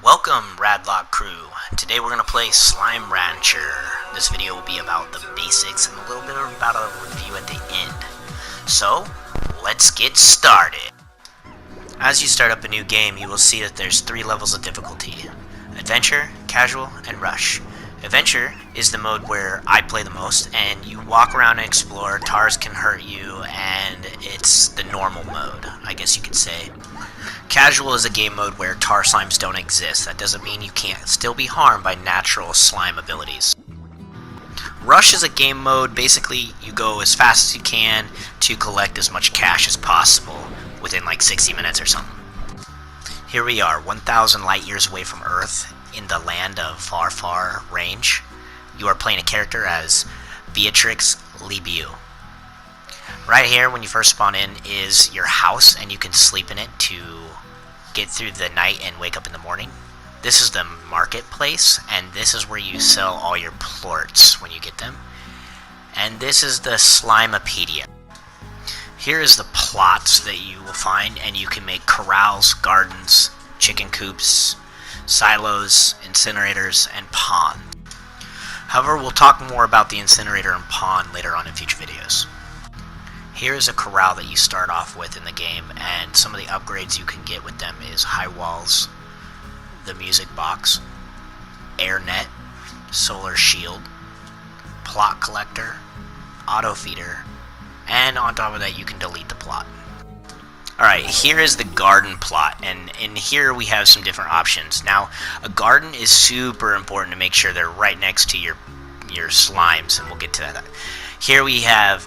Welcome, RADLock crew. Today we're going to play Slime Rancher. This video will be about the basics and a little bit about a review at the end. So, let's get started. As you start up a new game, you will see that there's 3 levels of difficulty: Adventure, Casual, and Rush. Adventure is the mode where I play the most, and you walk around and explore. Tars can hurt you, and it's the normal mode, I guess you could say. Casual is a game mode where tar slimes don't exist. That doesn't mean you can't still be harmed by natural slime abilities. Rush is a game mode. Basically, you go as fast as you can to collect as much cash as possible within like 60 minutes or something. Here we are, 1,000 light years away from Earth, in the land of far, far range. You are playing a character as Beatrix Libiu. Right here, when you first spawn in, is your house, and you can sleep in it to get through the night and wake up in the morning. This is the marketplace, and this is where you sell all your plorts when you get them. And this is the Slimepedia. Here is the plots that you will find, and you can make corrals, gardens, chicken coops, silos, incinerators, and ponds. However, we'll talk more about the incinerator and pond later on in future videos. Here is a corral that you start off with in the game, and some of the upgrades you can get with them is high walls, the music box, air net, solar shield, plot collector, auto feeder, and on top of that you can delete the plot. Alright, here is the garden plot, and in here we have some different options. Now, a garden is super important to make sure they're right next to your slimes, and we'll get to that. Here we have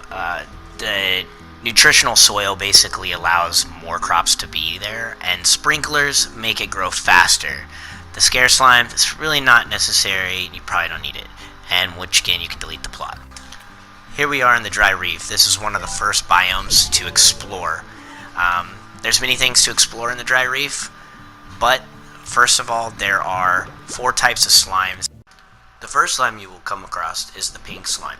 the nutritional soil basically allows more crops to be there, and sprinklers make it grow faster. The scare slime is really not necessary, you probably don't need it, and which again you can delete the plot. Here we are in the dry reef. This is one of the first biomes to explore. There's many things to explore in the dry reef, but first of all there are 4 types of slimes. The first slime you will come across is the pink slime,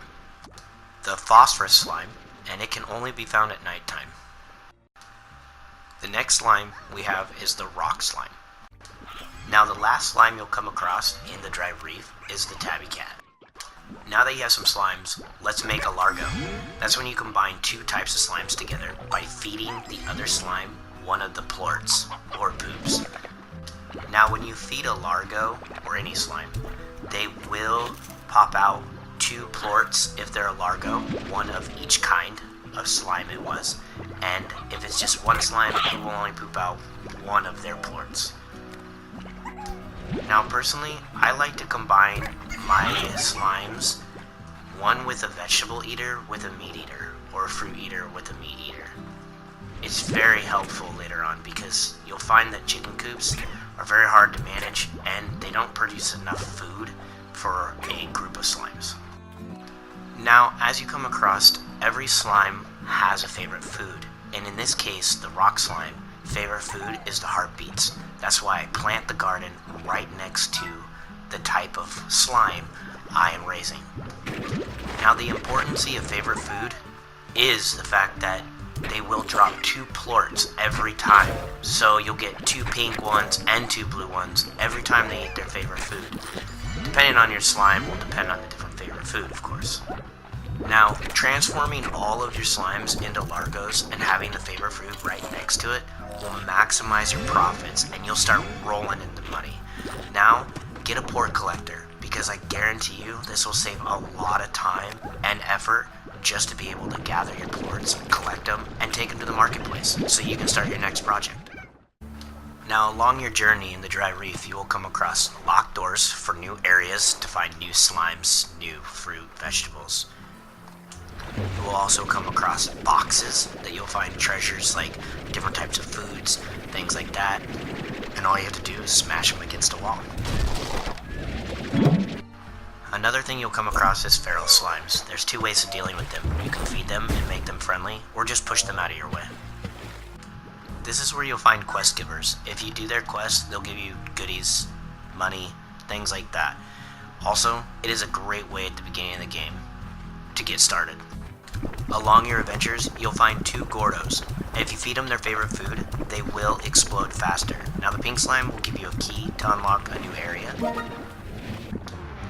the phosphorus slime, and it can only be found at nighttime. The next slime we have is the rock slime. Now the last slime you'll come across in the dry reef is the tabby cat. Now that you have some slimes, let's make a Largo. That's when you combine 2 types of slimes together by feeding the other slime one of the plorts, or poops. Now when you feed a Largo, or any slime, they will pop out 2 plorts if they're a Largo, 1 of each kind of slime it was, and if it's just 1 slime, it will only poop out 1 of their plorts. Now personally, I like to combine my slimes, one with a vegetable eater with a meat eater, or a fruit eater with a meat eater. It's very helpful later on because you'll find that chicken coops are very hard to manage and they don't produce enough food for a group of slimes. Now, as you come across, every slime has a favorite food, and in this case, the rock slime favorite food is the heartbeats. That's why I plant the garden right next to the type of slime I am raising. Now, the importance of favorite food is the fact that they will drop 2 plorts every time. So you'll get 2 pink ones and 2 blue ones every time they eat their favorite food. Depending on your slime will depend on the different favorite food, of course. Now, transforming all of your slimes into Largos and having the favorite food right next to it will maximize your profits and you'll start rolling in the money. Now, get a port collector because I guarantee you this will save a lot of time and effort just to be able to gather your plorts, collect them, and take them to the marketplace so you can start your next project. Now, along your journey in the dry reef, you will come across locked doors for new areas to find new slimes, new fruit, vegetables. You will also come across boxes that you'll find treasures like different types of foods, things like that, and all you have to do is smash them against a wall. Another thing you'll come across is feral slimes. There's 2 ways of dealing with them. You can feed them and make them friendly, or just push them out of your way. This is where you'll find quest givers. If you do their quest, they'll give you goodies, money, things like that. Also, it is a great way at the beginning of the game to get started. Along your adventures, you'll find 2 Gordos, If you feed them their favorite food, they will explode faster. Now the pink slime will give you a key to unlock a new area,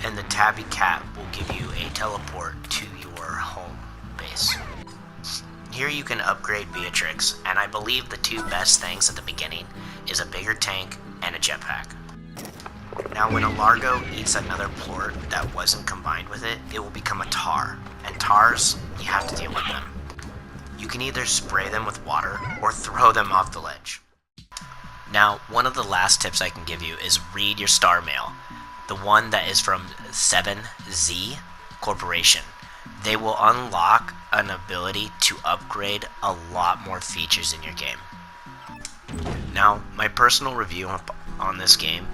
and the tabby cat will give you a teleport to your home base. Here you can upgrade Beatrix, and I believe the two best things at the beginning is a bigger tank and a jetpack. Now when a Largo eats another plort that wasn't combined with it, it will become a tar, and tars, you have to deal with them. You can either spray them with water or throw them off the ledge. Now, one of the last tips I can give you is read your star mail, the one that is from 7Z Corporation. They will unlock an ability to upgrade a lot more features in your game. Now, my personal review on this game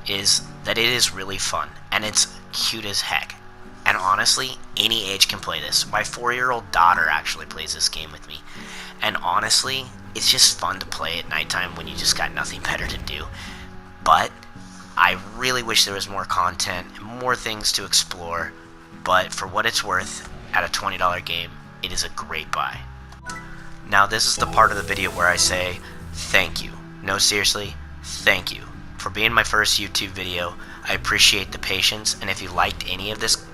is that it is really fun, and it's cute as heck. And honestly, any age can play this. My 4-year-old daughter actually plays this game with me. And honestly, it's just fun to play at nighttime when you just got nothing better to do. But I really wish there was more content, more things to explore. But for what it's worth, at a $20 game, it is a great buy. Now this is the part of the video where I say, thank you. No, seriously, thank you. For being my first YouTube video, I appreciate the patience, and if you liked any of this,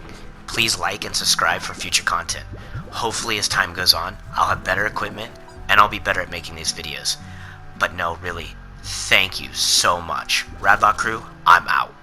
please like and subscribe for future content. Hopefully as time goes on, I'll have better equipment, and I'll be better at making these videos. But no, really, thank you so much. RADLock crew, I'm out.